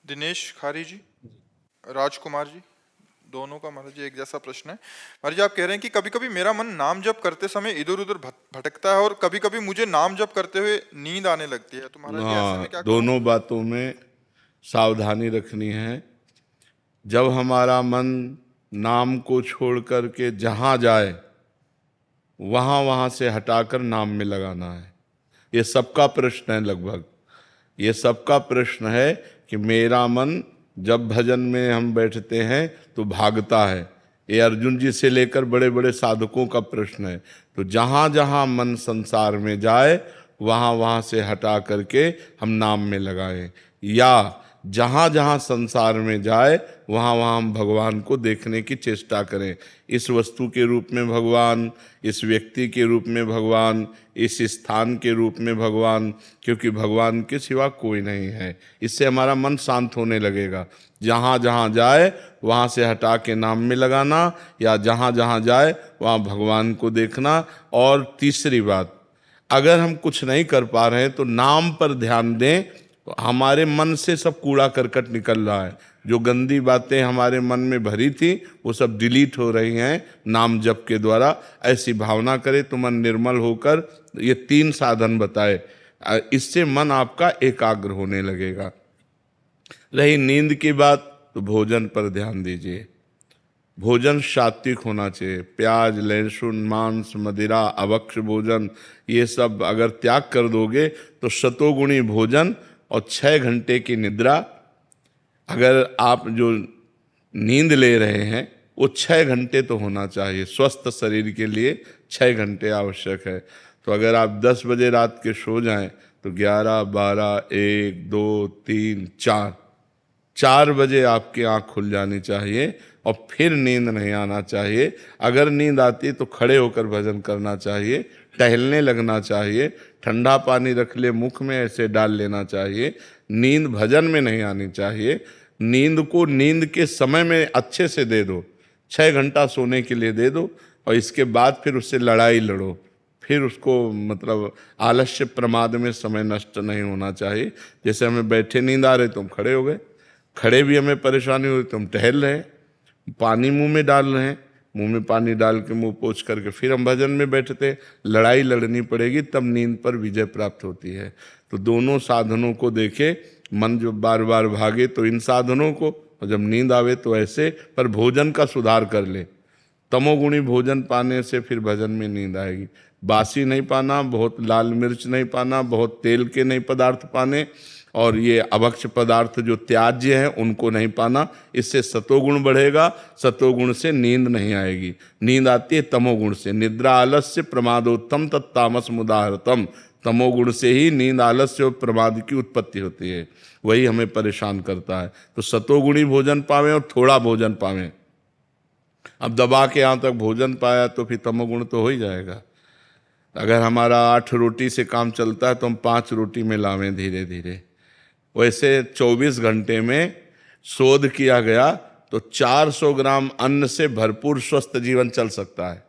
दिनेश खारी जी, राजकुमार जी, दोनों का महाराज जी एक जैसा प्रश्न है। महाराज जी, आप कह रहे हैं कि कभी कभी मेरा मन नाम जप करते समय इधर उधर भटकता है और कभी कभी मुझे नाम जप करते हुए नींद आने लगती है, तो महाराज जी ऐसे में क्या करूं? दोनों बातों में सावधानी रखनी है। जब हमारा मन नाम को छोड़ करके जहाँ जाए वहाँ वहाँ से हटाकर नाम में लगाना है। ये सबका प्रश्न है, लगभग ये सबका प्रश्न है कि मेरा मन जब भजन में हम बैठते हैं तो भागता है। ये अर्जुन जी से लेकर बड़े बड़े साधकों का प्रश्न है। तो जहाँ जहाँ मन संसार में जाए वहाँ वहाँ से हटा करके हम नाम में लगाएं, या जहाँ जहाँ संसार में जाए वहाँ वहाँ हम भगवान को देखने की चेष्टा करें। इस वस्तु के रूप में भगवान, इस व्यक्ति के रूप में भगवान, इस स्थान के रूप में भगवान, क्योंकि भगवान के सिवा कोई नहीं है। इससे हमारा मन शांत होने लगेगा। जहाँ जहाँ जाए वहाँ से हटा के नाम में लगाना, या जहाँ जहाँ जाए वहाँ भगवान को देखना। और तीसरी बात, अगर हम कुछ नहीं कर पा रहे हैं तो नाम पर ध्यान दें। तो हमारे मन से सब कूड़ा करकट निकल रहा है, जो गंदी बातें हमारे मन में भरी थी वो सब डिलीट हो रही हैं नाम जप के द्वारा। ऐसी भावना करें तो मन निर्मल होकर, ये 3 साधन बताए, इससे मन आपका एकाग्र होने लगेगा। रही नींद की बात, तो भोजन पर ध्यान दीजिए। भोजन सात्विक होना चाहिए। प्याज, लहसुन, मांस, मदिरा, अभक्ष भोजन, ये सब अगर त्याग कर दोगे तो शतोगुणी भोजन और 6 घंटे की निद्रा। अगर आप जो नींद ले रहे हैं वो 6 घंटे तो होना चाहिए। स्वस्थ शरीर के लिए 6 घंटे आवश्यक है। तो अगर आप 10 बजे रात के सो जाएं तो 11, 12, 1, 2, 3, 4 बजे आपकी आँख खुल जानी चाहिए और फिर नींद नहीं आना चाहिए। अगर नींद आती तो खड़े होकर भजन करना चाहिए, टहलने लगना चाहिए, ठंडा पानी रख ले मुख में, ऐसे डाल लेना चाहिए। नींद भजन में नहीं आनी चाहिए। नींद को नींद के समय में अच्छे से दे दो, 6 घंटा सोने के लिए दे दो, और इसके बाद फिर उससे लड़ाई लड़ो। फिर उसको मतलब आलस्य प्रमाद में समय नष्ट नहीं होना चाहिए। जैसे हमें बैठे नींद आ रहे तो हम खड़े हो गए, खड़े भी हमें परेशानी हुई तो हम टहल रहे हैं, पानी मुंह में डाल रहे हैं, मुंह में पानी डाल के मुंह पोंछ करके फिर हम भजन में बैठते। लड़ाई लड़नी पड़ेगी तब नींद पर विजय प्राप्त होती है। तो दोनों साधनों को देखे। मन जो बार बार भागे तो इन साधनों को, और जब नींद आवे तो ऐसे। पर भोजन का सुधार कर ले। तमोगुणी भोजन पाने से फिर भजन में नींद आएगी। बासी नहीं पाना, बहुत लाल मिर्च नहीं पाना, बहुत तेल के नहीं पदार्थ पाने, और ये अभक्ष पदार्थ जो त्याज्य हैं उनको नहीं पाना। इससे सतोगुण बढ़ेगा, सतोगुण से नींद नहीं आएगी। नींद आती है तमोगुण से। निद्रा आलस्य प्रमादोत्तम तत्तामस मुदाहरतम। तमोगुण से ही नींद, आलस्य और प्रमाद की उत्पत्ति होती है, वही हमें परेशान करता है। तो सतोगुणी भोजन पावें और थोड़ा भोजन पावें। अब दबा के यहाँ तक भोजन पाया तो फिर तमोगुण तो हो ही जाएगा। अगर हमारा 8 रोटी से काम चलता है तो हम 5 रोटी में लावें धीरे धीरे। वैसे 24 घंटे में शोध किया गया तो 400 ग्राम अन्न से भरपूर स्वस्थ जीवन चल सकता है।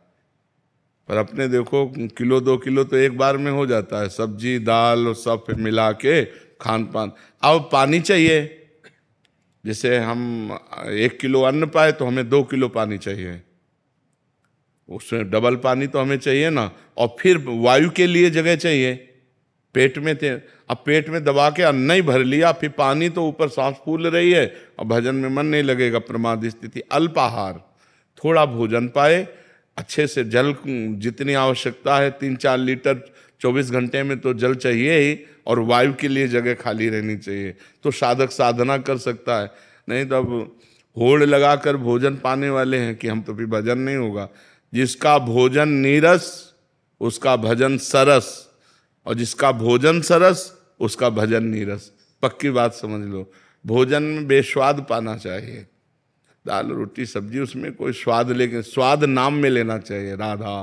पर अपने देखो, किलो 2 किलो तो एक बार में हो जाता है, सब्जी दाल सब मिला के खान पान। अब पानी चाहिए। जैसे हम 1 किलो अन्न पाए तो हमें 2 किलो पानी चाहिए, उसमें डबल पानी तो हमें चाहिए ना। और फिर वायु के लिए जगह चाहिए। पेट में थे, अब पेट में दबा के अन्न ही भर लिया, फिर पानी तो ऊपर सांस फूल रही है और भजन में मन नहीं लगेगा, प्रमाद स्थिति। अल्पाहार, थोड़ा भोजन पाए, अच्छे से जल जितनी आवश्यकता है 3-4 लीटर 24 घंटे में तो जल चाहिए ही, और वायु के लिए जगह खाली रहनी चाहिए। तो साधक साधना कर सकता है। नहीं तो अब होड़ लगाकर भोजन पाने वाले हैं कि हम तो फिर भजन नहीं होगा। जिसका भोजन नीरस उसका भजन सरस, और जिसका भोजन सरस उसका भजन नीरस। पक्की बात समझ लो। भोजन में बेस्वाद पाना चाहिए, दाल रोटी सब्जी उसमें कोई स्वाद, लेकिन स्वाद नाम में लेना चाहिए। राधा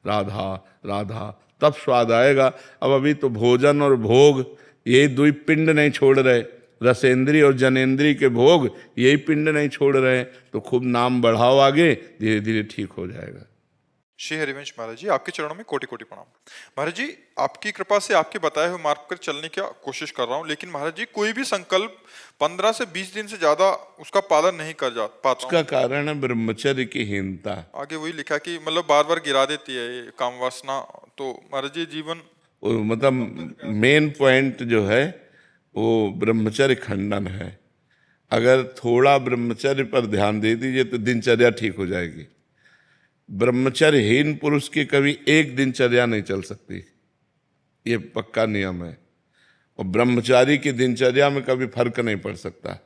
राधा राधा, तब स्वाद आएगा। अब अभी तो भोजन और भोग यही 2 पिंड नहीं छोड़ रहे, रसेंद्री और जनेंद्री के भोग यही पिंड नहीं छोड़ रहे। तो खूब नाम बढ़ाओ आगे, धीरे धीरे ठीक हो जाएगा। श्री हरिवंश महाराज जी, आपके चरणों में कोटि कोटि प्रणाम। महाराज जी, आपकी कृपा से आपके बताए हुए मार्ग पर चलने की कोशिश कर रहा हूँ, लेकिन महाराज जी कोई भी संकल्प 15 से 20 दिन से ज्यादा उसका पालन नहीं कर जा पाता उसका कारण है ब्रह्मचर्य की हीनता। आगे वही लिखा कि मतलब बार बार गिरा देती है ये काम वासना। तो महाराज जी जीवन मतलब मेन पॉइंट जो है वो ब्रह्मचर्य खंडन है। अगर थोड़ा ब्रह्मचर्य पर ध्यान दे दीजिए तो दिनचर्या ठीक हो जाएगी। ब्रह्मचर्यहीन पुरुष की कभी एक दिनचर्या नहीं चल सकती, ये पक्का नियम है। और ब्रह्मचारी की दिनचर्या में कभी फर्क नहीं पड़ सकता।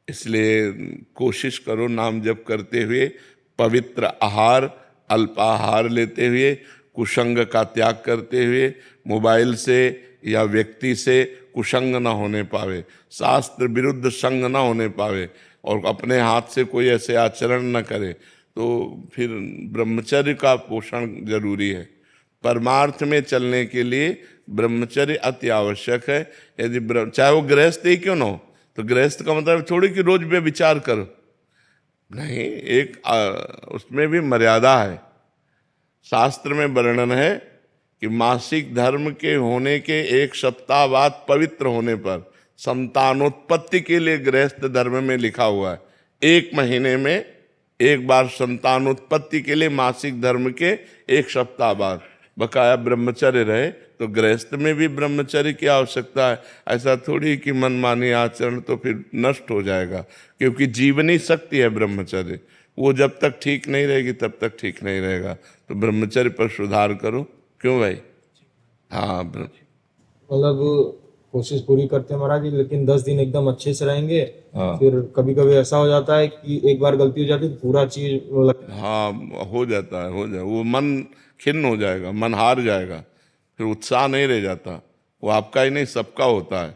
इसलिए कोशिश करो नाम जप करते हुए पवित्र आहार, अल्पाहार लेते हुए, कुसंग का त्याग करते हुए, मोबाइल से या व्यक्ति से कुसंग न होने पावे, शास्त्र विरुद्ध संग न होने पावे, और अपने हाथ से कोई ऐसे आचरण न करे, तो फिर ब्रह्मचर्य का पोषण जरूरी है। परमार्थ में चलने के लिए ब्रह्मचर्य अति आवश्यक है। यदि चाहे वो गृहस्थ ही क्यों ना हो, तो गृहस्थ का मतलब थोड़ी कि रोज पे विचार करो, नहीं, एक उसमें भी मर्यादा है। शास्त्र में वर्णन है कि मासिक धर्म के होने के 1 सप्ताह बाद पवित्र होने पर संतानोत्पत्ति के लिए गृहस्थ धर्म में लिखा हुआ है 1 महीने में एक बार संतानोत्पत्ति के लिए मासिक धर्म के 1 सप्ताह बाद बकाया ब्रह्मचर्य रहे। तो गृहस्थ में भी ब्रह्मचर्य की आवश्यकता है। ऐसा थोड़ी कि मनमानी आचरण तो फिर नष्ट हो जाएगा, क्योंकि जीवनी शक्ति है ब्रह्मचर्य, वो जब तक ठीक नहीं रहेगी तब तक ठीक नहीं रहेगा। तो ब्रह्मचर्य पर सुधार करो। क्यों भाई? हाँ, मतलब कोशिश पूरी करते हैं महाराज जी, लेकिन 10 दिन एकदम अच्छे से रहेंगे। हाँ। फिर कभी कभी ऐसा हो जाता है कि एक बार गलती हो जाती है तो पूरा चीज हाँ, हो जाता है, वो मन खिन्न हो जाएगा, मन हार जाएगा, फिर उत्साह नहीं रह जाता। वो आपका ही नहीं, सबका होता है।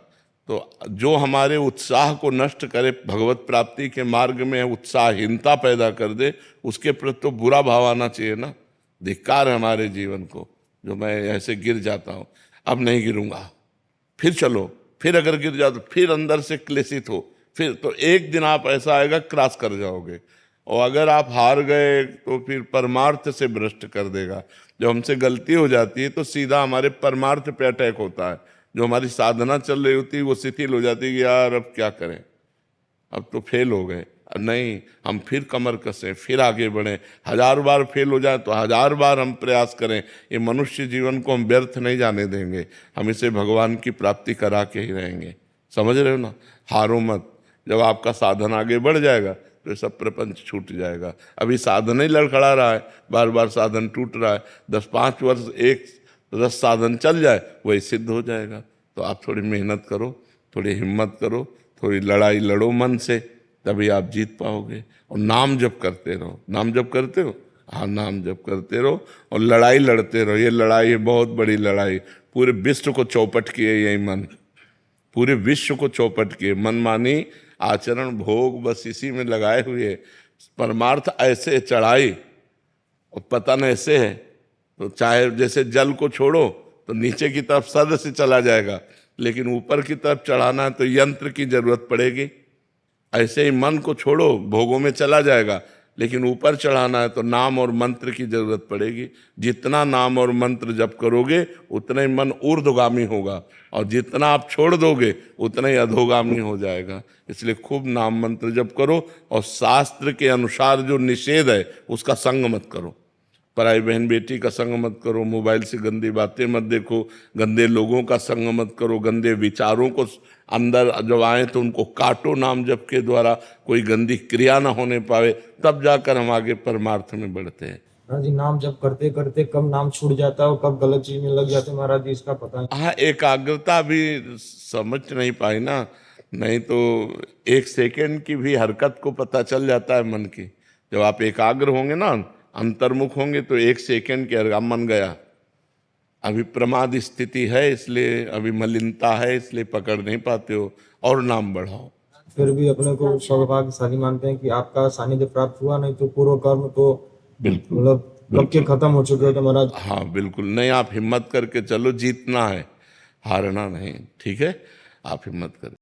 तो जो हमारे उत्साह को नष्ट करे, भगवत प्राप्ति के मार्ग में उत्साहहीनता पैदा कर दे, उसके प्रति तो बुरा भाव आना चाहिए ना। धिक्कार है हमारे जीवन को, जो मैं ऐसे गिर जाता हूँ, अब नहीं गिरूंगा, फिर चलो, फिर अगर गिर जाओ तो फिर अंदर से क्लेशित हो, फिर तो एक दिन आप ऐसा आएगा क्रॉस कर जाओगे। और अगर आप हार गए तो फिर परमार्थ से भ्रष्ट कर देगा। जब हमसे गलती हो जाती है तो सीधा हमारे परमार्थ पे अटैक होता है। जो हमारी साधना चल रही होती है वो शिथिल हो जाती है कि यार अब क्या करें, अब तो फेल हो गए। नहीं, हम फिर कमर कसें, फिर आगे बढ़ें। 1000 बार फेल हो जाए तो 1000 बार हम प्रयास करें। ये मनुष्य जीवन को हम व्यर्थ नहीं जाने देंगे, हम इसे भगवान की प्राप्ति करा के ही रहेंगे। समझ रहे हो ना? हारो मत। जब आपका साधन आगे बढ़ जाएगा तो ये सब प्रपंच छूट जाएगा। अभी साधन ही लड़खड़ा रहा है, बार बार साधन टूट रहा है। 10-5 वर्ष एक रस साधन चल जाए, वही सिद्ध हो जाएगा। तो आप थोड़ी मेहनत करो, थोड़ी हिम्मत करो, थोड़ी लड़ाई लड़ो मन से, तभी आप जीत पाओगे। और नाम जप करते रहो। नाम जप करते हो? हाँ, नाम जप करते रहो और लड़ाई लड़ते रहो। ये लड़ाई है बहुत बड़ी लड़ाई, पूरे विश्व को चौपट किए यही मन, पूरे विश्व को चौपट किए। मनमानी आचरण भोग बस इसी में लगाए हुए। परमार्थ ऐसे चढ़ाई और पतन ऐसे है, तो चाहे जैसे जल को छोड़ो तो नीचे की तरफ सद से चला जाएगा, लेकिन ऊपर की तरफ चढ़ाना है तो यंत्र की जरूरत पड़ेगी। ऐसे ही मन को छोड़ो, भोगों में चला जाएगा, लेकिन ऊपर चढ़ाना है तो नाम और मंत्र की जरूरत पड़ेगी। जितना नाम और मंत्र जप करोगे उतना ही मन ऊर्ध्वगामी होगा, और जितना आप छोड़ दोगे उतना ही अधोगामी हो जाएगा। इसलिए खूब नाम मंत्र जप करो, और शास्त्र के अनुसार जो निषेध है उसका संग मत करो। पराई बहन बेटी का संग मत करो, मोबाइल से गंदी बातें मत देखो, गंदे लोगों का संग मत करो, गंदे विचारों को अंदर जब आए तो उनको काटो नाम जप के द्वारा, कोई गंदी क्रिया ना होने पावे, तब जाकर हम आगे परमार्थ में बढ़ते हैं। महाराज जी नाम जप करते करते कब नाम छूट जाता है और कब गलत चीज में लग जाते हैं महाराज जी, इसका पता नहीं। हाँ, एकाग्रता भी समझ नहीं पाई ना, नहीं तो 1 सेकेंड की भी हरकत को पता चल जाता है मन की। जब आप एकाग्र होंगे ना, अंतर्मुख होंगे, तो 1 सेकेंड के मन गया। अभी प्रमाद स्थिति है, इसलिए अभी मलिनता है, इसलिए पकड़ नहीं पाते हो, और नाम बढ़ाओ। फिर भी अपने को सौभाग्यशाली मानते हैं कि आपका सानिध्य प्राप्त हुआ, नहीं तो पूर्व कर्म तो बिल्कुल मतलब कब के खत्म हो चुके होते महाराज। हाँ बिल्कुल, नहीं, आप हिम्मत करके चलो, जीतना है, हारना नहीं। ठीक है, आप हिम्मत करें।